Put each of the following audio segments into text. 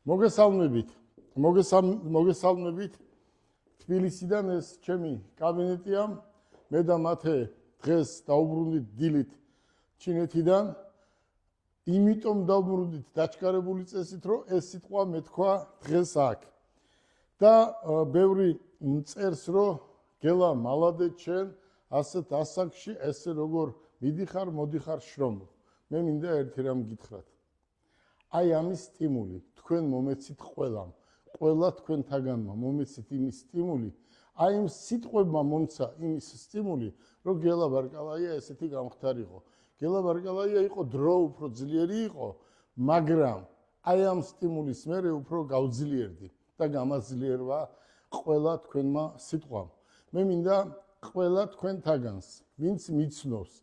მოგესალმებით თბილისიდან ეს ჩემი კაბინეტია მე და მათე დღეს დაუბრუნდით დილით ჩინეთიდან იმიტომ დაუბრუნდით დაჩქარებული წესით რომ ეს სიტყვა მეთქვა დღეს აქ და ბევრი წერს რომ გელა მალადე ჩვენ ასეთ ასაკში ესე როგორ მიდიხარ მოდიხარ შრომო მე მინდა ერთი რამ გითხრათ აი ამის სტიმული თქვენ მომეცით ყველა თქვენთაგანმა მომეცით იმის სტიმული აი იმ სიტყვებმა მომცა იმის სტიმული რომ გელა ბარკალაია ესეთი გამხდარიყო გელა ბარკალაია იყო დრო უფრო ძლიერი იყო მაგრამ აი ამ სტიმულის მერე უფრო გავძლიერდი და გამაძლიერვა ყველა თქვენმა სიტყვამ მე მინდა ყველა თქვენთაგანს ვინც მიცნობს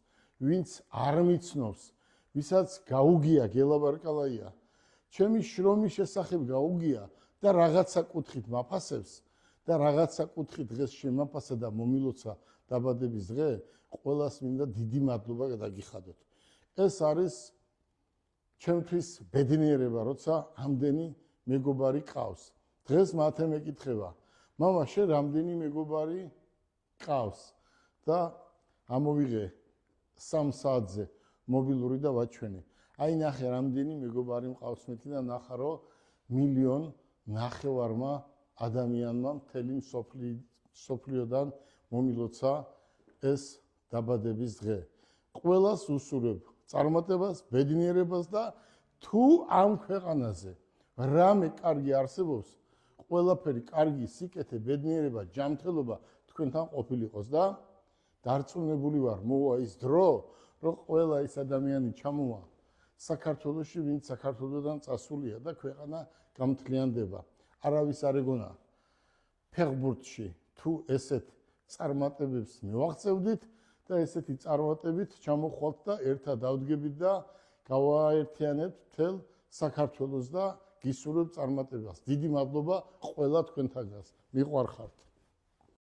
ვინც არ მიცნობს ვისაც გაუგია გელა ბარკალაია ჩემი შრომის შესახებ გაუგია და რაღაცა კუთხით მაფასებს და რაღაცა კუთხით დღეს შემაფასა და მომილოცა დაბადების დღე ყველას მინდა დიდი მადლობა გადაგიხადოთ ეს არის ჩემთვის ბედნიერება როცა ამდენი მეგობარი ყავს დღეს მათე მეკითხება მამა შენ რამდენი მეგობარი ყავს და ამოვიღე 3 საათზე მობილური და ვაჩვენე აი ნახე რამდენი მეგობარი მყავს მეტი და ნახა რომ 1,5 ადამიანმა მთელი სოფლიოდან მომილოცა ეს დაბადების დღე ყველას უსურვებ წარმატებას ბედნიერებას და თუ ამ ქვეყანაზე რამე კარგი არსებობს ყველაფერი კარგი სიკეთე ბედნიერება ჯანმრთელობა თქვენთან ყოფილიყოს და დარწმუნებული ვარ მოვა ის დრო რომ ყველა ის ადამიანი ჩამოვა საქართველოში ვინც საქართველოდან წასულია და ქვეყანა გამთლიანდება არავის არ ეგონა ფეხბურთში თუ ესეთ წარმატებებს მივაღწევდით და ესეთი წარმატებით ჩამოხვალთ და ერთად დავდგებით და გავაერთიანებთ მთელ საქართველოს და გისურვებთ წარმატებას დიდი მადლობა ყველა თქვენთაგანს მიყვარხართ